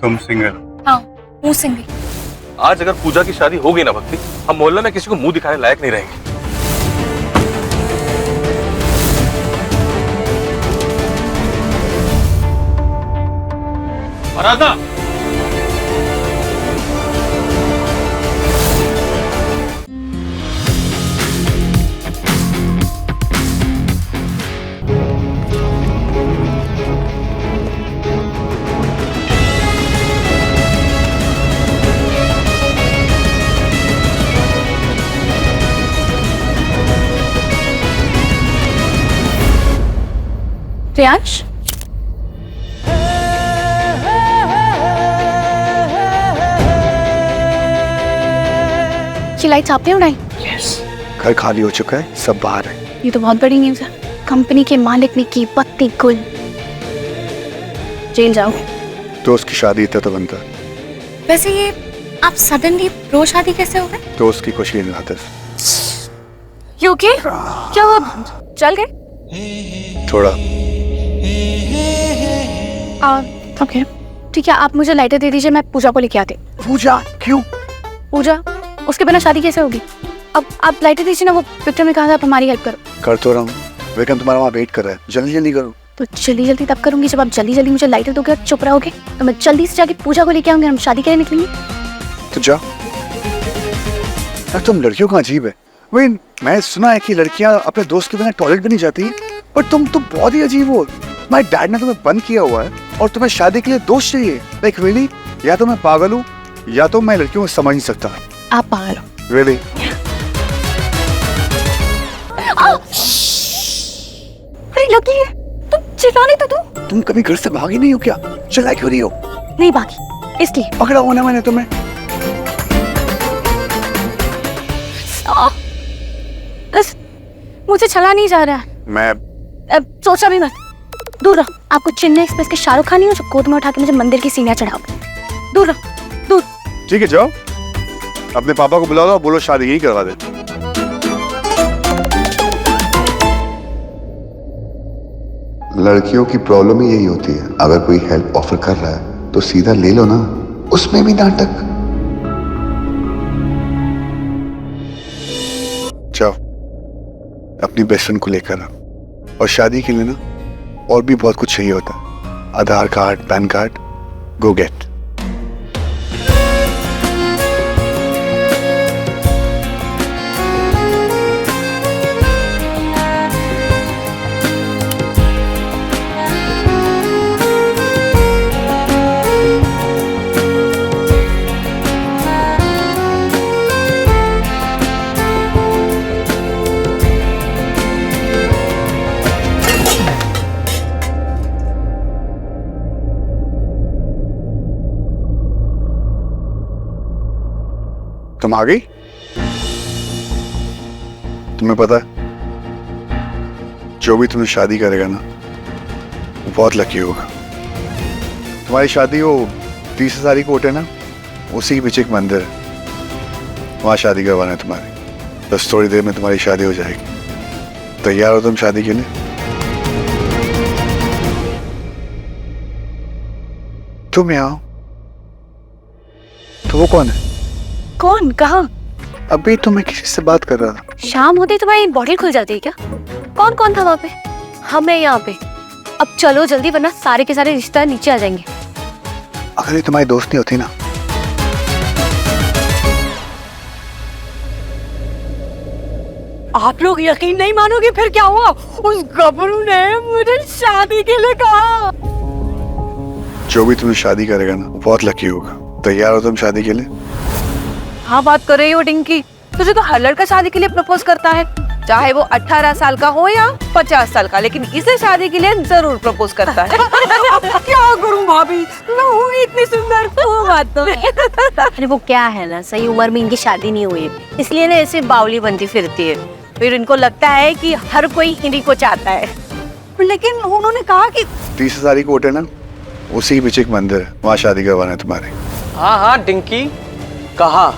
तुम सिंगल? हाँ, हूँ सिंगल। आज अगर पूजा की शादी हो गई ना भक्ति, हम मोहल्ला में किसी को मुंह दिखाने लायक नहीं रहेंगे। आराधना, प्रियांश, ये लाइट्स आपने उड़ाई? घर खाली हो चुका है, सब बाहर है। ये तो बहुत बड़ी न्यूज़ है। कंपनी के मालिक ने की पत्ती गुल। जेल जाओ। दोस्त की शादी इतना तो बनता। वैसे ये आप सडनली प्रो शादी कैसे हो गए? दोस्त की खुशी नहीं खातिर। You okay? क्या हुआ? चल गए? थोड़ा। ओके, ठीक है, आप मुझे लाइटर दे दीजिए, मैं पूजा को लेके आती। पूजा? क्यों? पूजा, उसके बिना शादी कैसे होगी? अब आप लाइटर दीजिए ना, वो विक्रम ने कहा था आप हमारी हेल्प करो। कर तो रहा हूँ, विक्रम तुम्हारा वहाँ वेट कर रहा है, जल्दी जल्दी करो। तो जल्दी जल्दी तब करूंगी जब आप जल्दी जल्दी मुझे लाइटर दोगे और चुप रहोगे। तो मैं जल्दी से जाके पूजा को लेके आऊंगी, हम शादी के लिए निकलेंगे। तो जाओ। यार तुम लड़कियों का अजीब है। वही मैं सुना है कि लड़कियां अपने दोस्त के बिना टॉयलेट भी नहीं जाती, पर तुम तो बहुत ही अजीब हो। तुम्हारे डैड ने तुम्हें बंद किया हुआ है और तुम्हें शादी के लिए दोस्त चाहिए। Like really? या तो मैं पागल हूँ या तो मैं लड़कियों को समझ नहीं सकता। आप पागल हो। रियली? अरे लगी है, तुम चिल्लाने तो दो। तुम कभी घर से भागी नहीं हो क्या? चिल्ला क्यों रही हो? नहीं भागी, इसलिए पकड़ा हुआ ना मैंने तुम्हें। बस मुझे चला नहीं जा रहा है। मैं अब सोचा भी मत, दूर रहो। आपको चेन्नई एक्सप्रेस के शाहरुख खान ही हो जो गोद में उठा के मुझे मंदिर की सीढ़ियां चढ़ाओगे। दूर रहो, दूर। ठीक है, जाओ अपने पापा को बुला लो, बोलो शादी यही करवा दे। लड़कियों की प्रॉब्लम ही यही होती है, अगर कोई हेल्प ऑफर कर रहा है तो सीधा ले लो ना, उसमें भी नाटक। जाओ अपनी बेस्ट फ्रेंड को लेकर आओ, और शादी के लिए ना और भी बहुत कुछ चाहिए होता है। Aadhaar card, PAN card, go get. तुम आ गई? तुम्हें पता है जो भी तुम्हें शादी करेगा ना वो बहुत लकी होगा। तुम्हारी शादी वो 30 तारीख को होते ना, उसी के पीछे एक मंदिर है, वहां शादी करवाना है तुम्हारी। बस थोड़ी देर में तुम्हारी शादी हो जाएगी। तैयार हो तुम शादी के लिए? तुम यहाँ आओ। तो वो कौन है? कौन? कहाँ? अभी तो मैं किसी से बात कर रहा था। शाम होते ही तुम्हारी बॉटल खुल जाती है क्या? कौन कौन था वहाँ पे? हम हैं यहाँ पे। अब चलो जल्दी, वरना सारे के सारे रिश्तेदार नीचे आ जाएंगे। अगर ये तुम्हारी दोस्त नहीं होती ना, आप लोग यकीन नहीं मानोगे फिर क्या हुआ। उस गबरू ने मुझे शादी के लिए कहा। जो भी तुम्हें शादी करेगा ना वो बहुत लकी होगा। तैयार हो तुम शादी के लिए? हाँ बात कर रही हो डिंकी, तुझे तो हर लड़का शादी के लिए प्रपोज करता है, चाहे वो 18 साल का हो या 50 साल का, लेकिन इसे शादी के लिए जरूर प्रपोज करता है। क्या करूं भाभी, मैं हूँ इतनी सुंदर। वो बात तो अरे वो क्या है ना, सही उम्र में इनकी शादी नहीं हुई, इसलिए ना ऐसे बावली बनती फिरती है। फिर इनको लगता है कि हर कोई इन्हीं को चाहता है। लेकिन उन्होंने कहा कि 30 तारीख को होते ना, उसी के पीछे एक मंदिर है, वहाँ शादी करवाना है तुम्हारी। हाँ हाँ डिंकी, कहा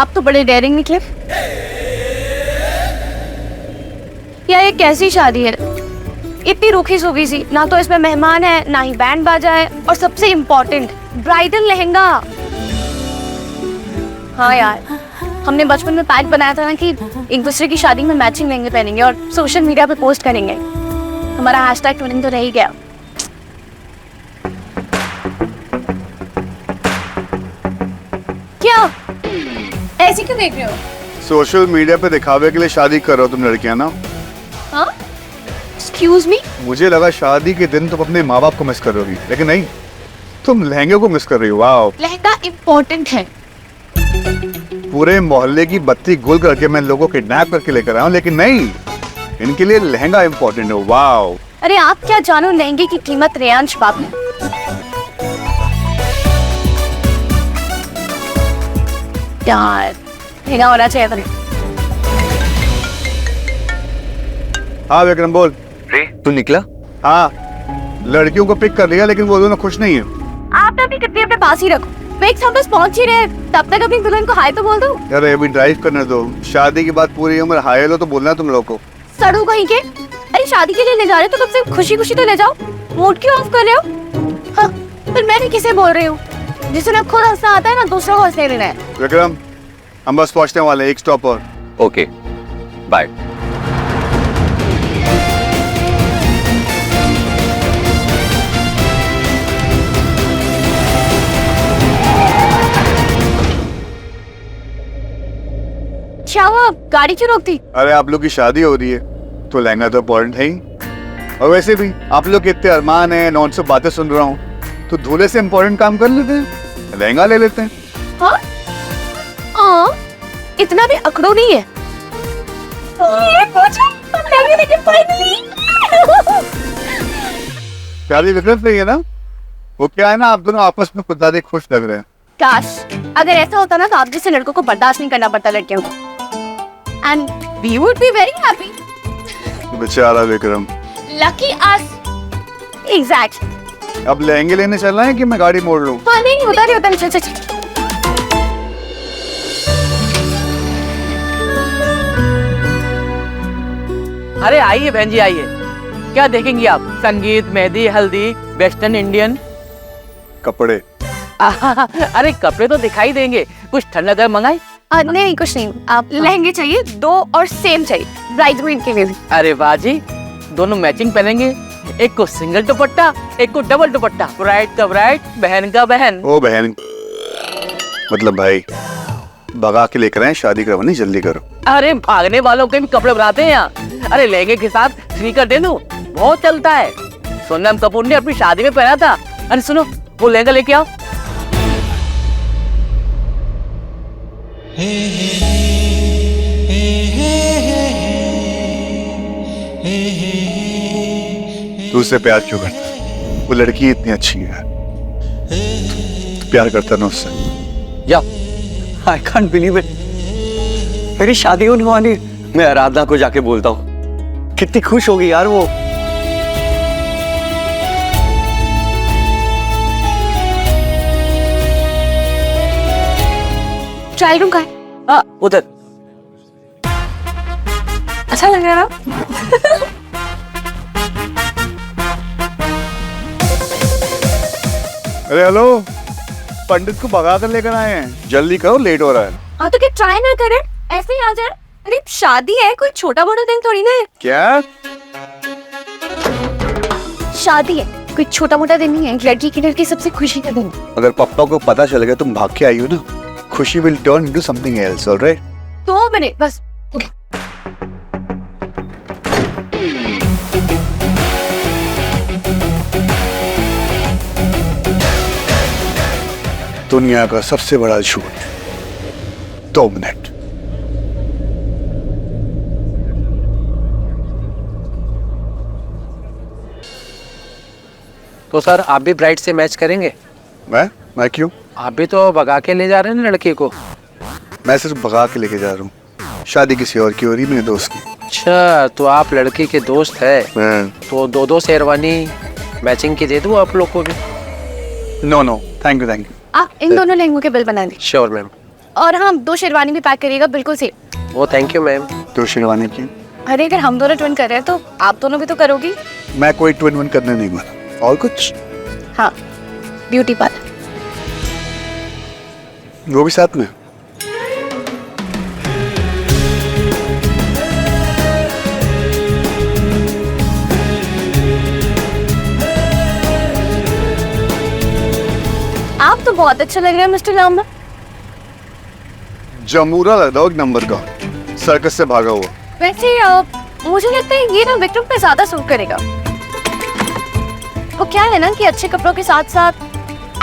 आप तो बड़े डेयरिंग निकले। यार ये कैसी शादी है, इतनी रूखी सूखी सी, ना तो इसमें मेहमान है ना ही बैंड बाजा है, और सबसे इम्पोर्टेंट ब्राइडल लहंगा। हाँ यार, हमने बचपन में पैक बनाया था ना कि एक दूसरे की शादी में मैचिंग लहंगे पहनेंगे और सोशल मीडिया पे पोस्ट करेंगे। हमारा हैशटैग ट्विनिंग तो रह ही गया। क्या ऐसे क्यों देख रहे हो? सोशल मीडिया पे दिखावे के लिए शादी कर रहे हो तुम लड़कियां ना। हाँ, एक्सक्यूज मी। मुझे लगा शादी के दिन तुम अपने माँ बाप को मिस कर रही, लेकिन नहीं, तुम लहंगे को मिस कर रही हो। वाह, लहंगा इम्पोर्टेंट है। पूरे मोहल्ले की बत्ती गुल करके मैं लोगों को किडनैप करके लेकर आया हूँ, लेकिन नहीं, इनके लिए लहंगा इम्पोर्टेंट है। वाह, अरे आप क्या जानो लहंगे की कीमत रेयांश बाप। यार लहंगा होना चाहिए था। हाँ विक्रम बोल। तू निकला? हाँ, लड़कियों को पिक कर लिया, लेकिन वो दोनों खुश नहीं है। आप अपनी कितनी अपने पास ही रखो, वेक हम बस पहुंच ही रहे, तब तक अपनी दुल्हन को हाय तो बोल दो। यार अभी ड्राइव करने दो, शादी के बाद पूरी उम्र हाय लो तो बोलना है तुम लोग को। सड़ू कहीं के। अरे शादी के लिए ले जा रहे तो कम से खुशी खुशी तो ले जाओ, मूड क्यों ऑफ कर रहे हो? हाँ, पर मैं भी किसे बोल रही हूँ, जिसे ना खुद हंसना आता है ना दूसरों को हंसने देना है। विक्रम, हम बस पहुंचने वाले हैं, एक स्टॉप और। Okay, bye. क्या हुआ, गाड़ी क्यों रोकती? अरे आप लोग की शादी हो रही है तो लहंगा तो इम्पोर्टेंट है ही, और वैसे भी आप लोग के इतने अरमान है, नॉन स्टॉप बातें सुन रहा हूँ, तो दूल्हे से इम्पोर्टेंट काम कर लेते हैं, लहंगा ले लेते हैं। हाँ? इतना भी अकड़ो नहीं है। ये पूछो, लहंगे लेके finally। शादी विक्रम नहीं है ना, वो क्या है ना, आप दोनों आपस में खुद ज्यादा खुश लग रहे हैं। काश अगर ऐसा होता ना तो आप जैसे लड़कों को बर्दाश्त नहीं करना पड़ता लड़कियों को, and we would be very happy. बेचारा विक्रम। लकी अस। एग्जैक्ट। अब लहंगे लेने चलना है कि मैं गाड़ी मोड़ लूं? हाँ नहीं होता नहीं होता, चल चल चल। अरे आइए बहन जी आइए, क्या देखेंगी आप? संगीत, मेहंदी, हल्दी, वेस्टर्न, इंडियन? कपड़े। अरे कपड़े तो दिखाई देंगे, कुछ ठंडा गर्म मंगाए? नहीं कुछ नहीं, आप लहंगे चाहिए दो और सेम चाहिए, ब्राइडमेड के लिए भी। अरे वाह जी, दोनों मैचिंग पहनेंगे, एक को सिंगल दुपट्टा, एक को डबल दुपट्टा, ब्राइड का ब्राइड, बहन का बहन। ओ बहन, मतलब भाई, भगा के लेकर आए, शादी करवानी, जल्दी करो। अरे भागने वालों के भी कपड़े बनाते हैं यहाँ। अरे लहंगे के साथ स्नीकर दे दूं, बहुत चलता है। सोनम कपूर ने अपनी शादी में पहना था। अरे सुनो, वो लहंगा लेके आओ। तू उससे प्यार क्यों करता है? वो लड़की इतनी अच्छी है, तू प्यार करता ना उससे? या आई कांट बिलीव इट, मेरी शादी होने वाली। मैं आराधना को जाके बोलता हूँ, कितनी खुश होगी यार वो। ट्रायल रूम का है? हाँ उधर। अच्छा लग रहा है ना? अरे हेलो, पंडित को भगा कर लेकर आए हैं, जल्दी करो, लेट हो रहा है। हाँ तो क्या ट्राई ना करें, ऐसे ही आ जाए। अरे शादी है, कोई छोटा मोटा दिन थोड़ी ना है। क्या? शादी है, कोई छोटा मोटा दिन नहीं है, एक लड़की की लड़की सबसे खुशी का दिन। अगर पापा को पता चल गया तुम भाग के आई हो ना, खुशी will turn into something else, alright? 2 minute बस। दुनिया का सबसे बड़ा झूठ, 2 मिनट। तो सर आप भी ब्राइड से मैच करेंगे? मैं क्यों? आप भी तो भगा के ले जा रहे हैं ना लड़के को। मैं सिर्फ भगा के लेके जा रहा हूँ, शादी किसी और की हो रही, मेरे दोस्त की। अच्छा, तो आप लड़की के दोस्त है, मैं तो 2-2 शेरवानी मैचिंग की दे दूँ आप लोग को भी? No no, thank you. आप इन दोनों लहंगों के बिल बना दें। Sure ma'am. और हाँ 2 शेरवानी भी पैक करिएगा, बिल्कुल सेफ। वो थैंक यू मैम। तो शेरवानी की अरे अगर हम दोनों ट्विन कर रहे हैं तो आप दोनों भी तो करोगी। मैं कोई ट्विन वन करने नहीं वाला। और कुछ? हाँ, ब्यूटी पार्लर। वो भी साथ में? आप तो बहुत अच्छा लग रहे हैं मिस्टर लांबा। जमूरा लग रहा है एक नंबर का, सर्कस से भागा हुआ। वैसे मुझे लगता है ये ना विक्रम पे ज्यादा सूट करेगा। वो क्या है ना कि अच्छे कपड़ों के साथ साथ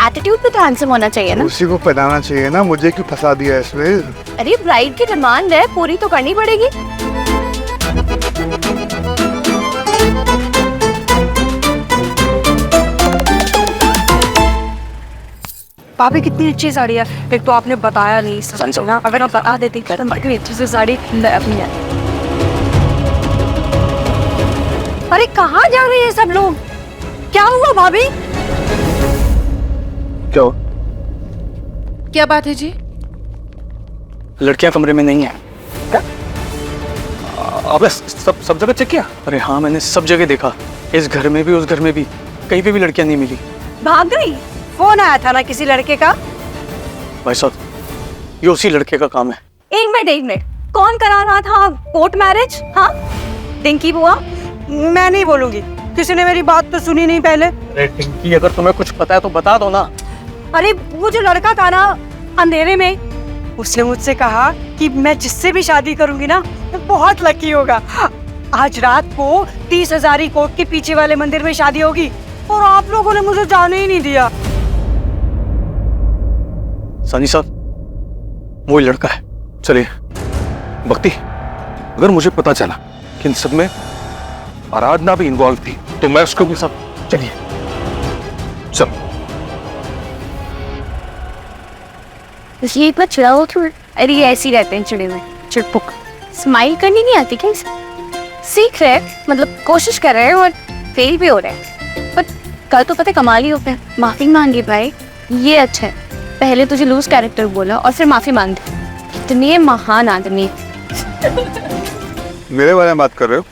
एटीट्यूड भी तो हैंडसम होना चाहिए ना। उसी को पहनाना चाहिए ना, मुझे क्यों फंसा दिया इसमें? अरे ब्राइड की डिमांड है, पूरी तो करनी पड़ेगी। भाभी कितनी अच्छी साड़ी है, एक तो आपने बताया नहीं ना, अगर आप बता देती तो इतनी अच्छी सी साड़ी अपनी है। अरे कहाँ जा रहे हैं सब लोग? क्या हुआ भाभी? क्या हो? क्या बात है जी? लड़कियां कमरे में नहीं है। अबे सब जगह चेक किया? अरे हाँ, मैंने सब जगह देखा, इस घर में भी उस घर में भी, कहीं पे भी लड़कियां नहीं मिली। भाग गई? फोन आया था ना किसी लड़के का? भाई साहब, ये उसी लड़के का काम है। एक मिनट, कौन करा रहा था कोर्ट मैरिज? हाँ, डिंकी बुआ? मैं नहीं बोलूंगी, किसी ने मेरी बात तो सुनी नहीं पहले। अरे टिंकी, अगर तुम्हें कुछ पता है तो बता दो ना। अरे वो जो लड़का था ना अंधेरे में, उसने मुझसे कहा कि मैं जिससे भी शादी करूंगी ना तो बहुत लकी होगा। आज रात को 30,000 कोर्ट के पीछे वाले मंदिर में शादी होगी और आप लोगों ने मुझे जाने ही नहीं दिया। सनी साहब, वो लड़का है। चलिए भक्ति, अगर मुझे पता चला कि इन सब में आराधना भी इन्वॉल्व थी तो मैं उसको भी सब। चलिए चल। ये इतना चिड़ा हो क्यों? अरे ये ऐसे ही रहते हैं चिड़े में, चिड़पुक। स्माइल करनी नहीं आती क्या इसे? सीख रहे हैं, मतलब कोशिश कर रहे हैं और फेल भी हो रहे हैं। पर कल तो पता कमाल ही हो गया, माफी मांगी भाई, ये अच्छा है। पहले तुझे लूज कैरेक्टर बोला और फिर माफी मांग दी। कितने महान आदमी। मेरे बारे में बात कर रहे हो?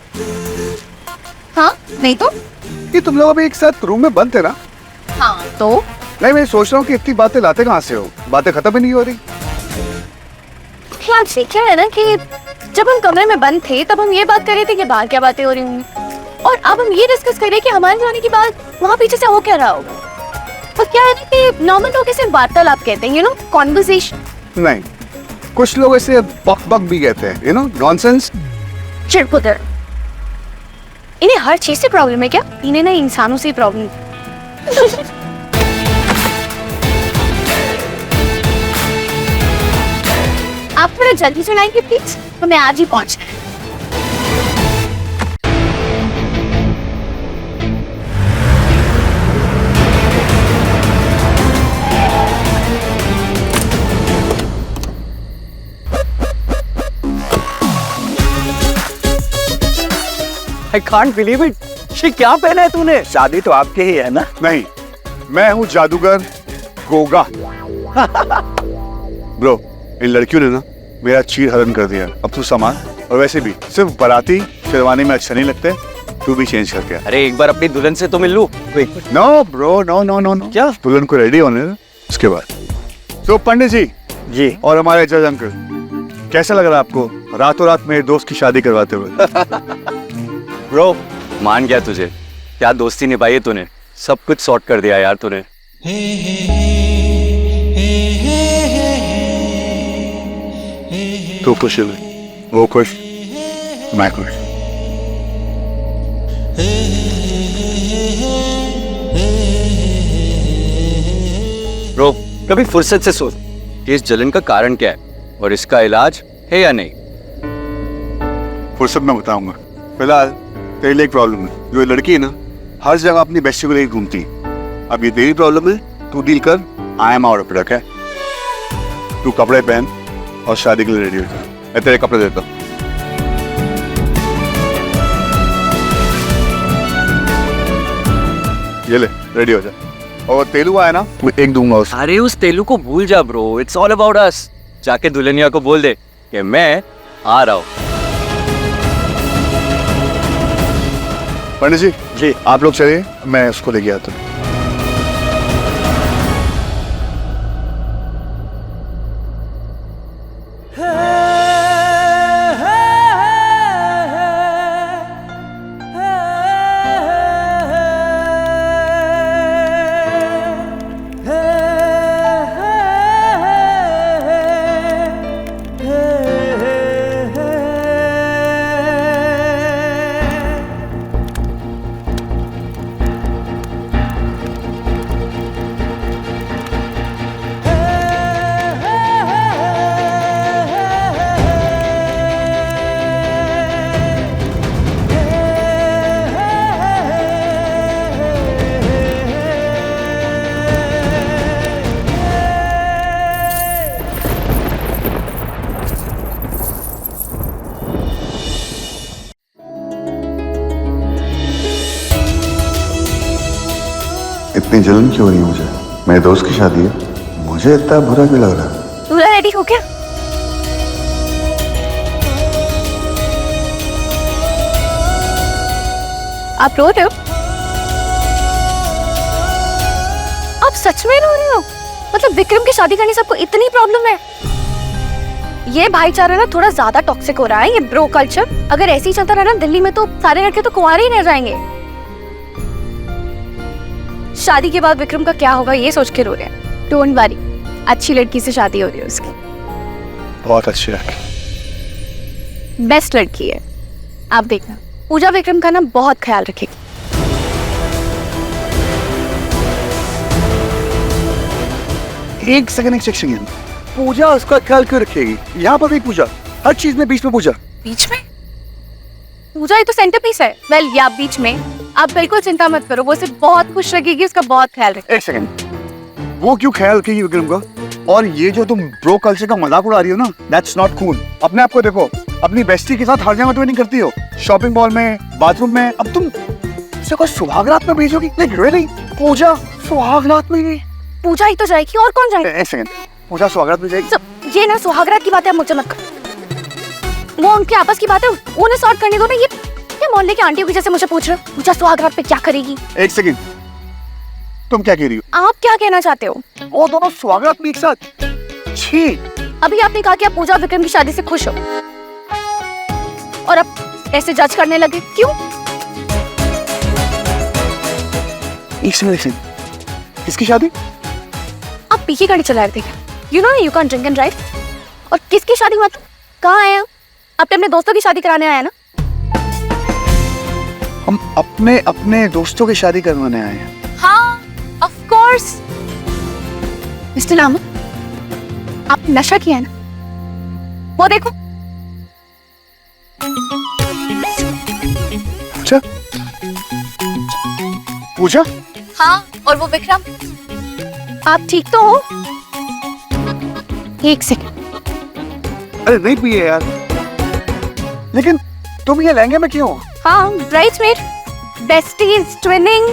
हाँ नहीं तो? ये तुम लोग अभी एक साथ रूम में बंद थे ना? हाँ तो? नहीं, मैं सोच रहा हूँ कि इतनी बातें लाते कहाँ से हो, बातें खत्म ही नहीं हो रही। यार क्या है ना कि जब हम कमरे में बंद थे तब हम ये बात कर रहे थे कि बाहर क्या बातें हो रही होंगी, और अब हम ये डिस्कस कर रहे हैं कि हमारे जाने के बाद वहाँ पीछे से हो क्या रहा होगा। और क्या है ना कि नॉर्मल लोग इसे वार्तालाप कहते हैं, यू नो, कॉन्वर्सेशन। नहीं, कुछ लोग इसे बक बक भी कहते हैं, यू नो, नॉनसेंस। चिड़पुतर। इन्हें हर चीज से प्रॉब्लम है क्या? इन्हें ना इंसानों से प्रॉब्लम। आप थोड़ा जल्दी सुनाएंगे प्लीज, तो मैं आज ही पहुंच। I can't believe it. ये क्या पहना है तूने? शादी तो आपके ही है ना? नहीं, मैं हूँ जादूगर गोगा। ब्रो, इन लड़कियों ने ना मेरा चीर हरण कर दिया। अब तू संभाल। और वैसे भी सिर्फ बाराती शेरवानी में अच्छा नहीं लगते, तू भी चेंज करके आ। अरे एक बार अपनी दुल्हन से तो मिल लूं। No bro, no no no no. क्या? दुल्हन को रेडी होने दे, उसके बाद। तो पंडित जी जी और हमारे जज अंकल, कैसा लग रहा है आपको रातों रात मेरे दोस्त की शादी करवाते हुए? ब्रो, मान गया तुझे। क्या दोस्ती निभाई है तूने, सब कुछ सॉर्ट कर दिया यार तूने। तू खुश है, वो खुश, मैं खुश। ब्रो, कभी फुर्सत से सोच कि इस जलन का कारण क्या है और इसका इलाज है या नहीं। फुर्सत में बताऊंगा। फिलहाल तेरे लिए एक प्रॉब्लम है। जो ये लड़की है ना, हर जगह अपनी बेस्टी को लेकर घूमती। अब ये तेरी प्रॉब्लम है, तू डील कर। I am out of it, okay? तू कपड़े पहन और शादी के लिए रेडी हो जा। मैं तेरे कपड़े देता हूँ। ये ले, रेडी हो जा। और तेलुगु आया ना, वो एक दूंगा उसे। अरे उस तेलू को भूल जा bro, it's all about us. जाके दुल्हनिया को बोल दे कि मैं आ रहा हूँ। पंडित जी आप लोग चलिए, मैं उसको लेके आता हूँ। इतनी जलन क्यों हो रही है मुझे? मेरे दोस्त की शादी है, मुझे इतना बुरा क्यों लग रहा है? दूल्हा रेडी हो गया? आप रो रहे हो? आप सच में रो रहे हो? मतलब विक्रम की शादी करने से आपको इतनी प्रॉब्लम है? ये भाईचारा ना थोड़ा ज्यादा टॉक्सिक हो रहा है, ये ब्रो कल्चर। अगर ऐसे ही चलता रहा ना दिल्ली में तो सारे लड़के तो कुंवारे ही रह जाएंगे। शादी के बाद विक्रम का क्या होगा ये सोच के रो रहे हैं। डोंट वरी, अच्छी लड़की से शादी हो रही है उसकी। बहुत अच्छी लड़की, बेस्ट लड़की है। आप देखना, पूजा विक्रम का ना बहुत ख्याल रखेगी। एक सेकंड। पूजा उसका ख्याल क्यों रखेगी? यहाँ पर भी पूजा, हर चीज में बीच में पूजा। बीच में? पूजा ही तो सेंटर पीस है। वेल या बीच में, आप बिल्कुल चिंता मत करो, वो उसे बहुत खुश रखेगी, उसका बहुत ख्याल रखेगी। एक सेकंड, वो क्यों ख्याल रखेगी विक्रम का? और ये जो तुम ब्रो कल्चर का मजाक उड़ा रही हो ना, दैट्स नॉट कूल। अपने आप को देखो, अपनी बेस्टी के साथ हर जगह ट्रेनिंग करती हो, शॉपिंग मॉल में, बाथरूम में। अब तुम उसे कोई सुहागरात में भेजोगी? Like really? पूजा सुहागरात में गई? पूजा ही तो जाएगी, और कौन जाएगा? एक सेकंड, पूजा सुहागरात में जाएगी? सब ये ना सुहागरात की बात है, मुझे मत करो। वो उनके आपस की बात है, उन्हें सॉर्ट करने दो ना। ये मोहल्ले की आंटियों की जैसे मुझे पूछ रहे हो पूजा सुहागरात पे क्या करेगी। एक सेकंड, तुम क्या कह रही हो? आप क्या कहना चाहते हो? वो दोनों सुहागरात में एक साथ? छी। अभी आपने कहा कि आप पूजा विक्रम की शादी से खुश हो, और अब ऐसे जज करने लगे, क्यों? एक सेकंड, किसकी शादी? आप पी की गाड़ी चला रहे थे? You know you can drink and drive. और किसकी शादी? मतलब कहाँ आए आप? आप अपने दोस्तों की शादी कराने आए ना? हम अपने अपने दोस्तों की शादी करवाने आए हैं। हाँ, ऑफ कोर्स। मिस्टर लामा, आप नशा किया है ना? वो देखो। पूजा? पूजा? हाँ, और वो विक्रम। आप ठीक तो हो? एक सेकंड। अरे नहीं पिए यार, लेकिन तुम ये लहंगे में क्यों? हाँ, ब्राइड्समेड, बेस्टीज, ट्विनिंग,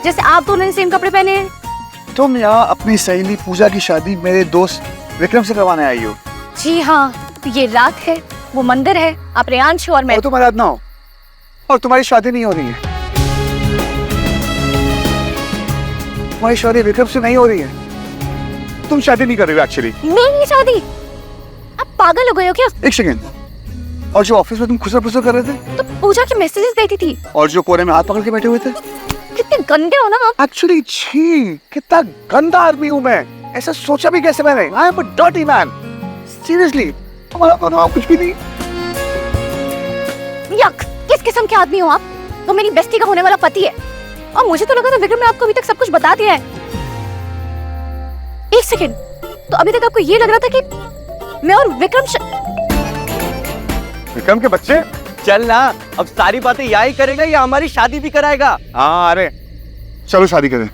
जैसे आप दोनों ने सेम कपड़े पहने हैं। तुम यहाँ अपनी सहेली पूजा की शादी मेरे दोस्त विक्रम से करवाने आई हो? जी हाँ, ये रात है, वो मंदिर है, आप रेयांश और मैं। और तुम आराधना हो, और तुम्हारी शादी नहीं हो रही है। तुम्हारी शादी विक्रम से नहीं हो रही है। तुम शादी नहीं कर रही हो एक्चुअली। मेरी शादी? आप पागल हो गए हो क्या? एक सेकेंड, और जो ऑफिस में तुम खुसर फुसर कर रहे थे, तो पूजा के मैसेजेस देती थी। और जो कोने में हाथ पकड़ के बैठे हुए थे। कितने गंदे हो ना आप। एक्चुअली छी, कितना गंदा आदमी हूँ मैं। ऐसा सोचा भी कैसे मैंने? I am a dirty man, seriously. तुम्हारा तो नाम कुछ भी नहीं। यक, किस किस्म के आदमी हो आप? तो मेरी बेस्टी का होने वाला पति है, और मुझे तो लगा था विक्रम ने आपको अभी तक सब कुछ बता दिया है। एक सेकेंड, तो अभी तक आपको ये लग रहा था कि मैं और विक्रम के बच्चे? चल ना, अब सारी बातें यही करेगा या हमारी शादी भी कराएगा? हाँ, अरे चलो शादी करें।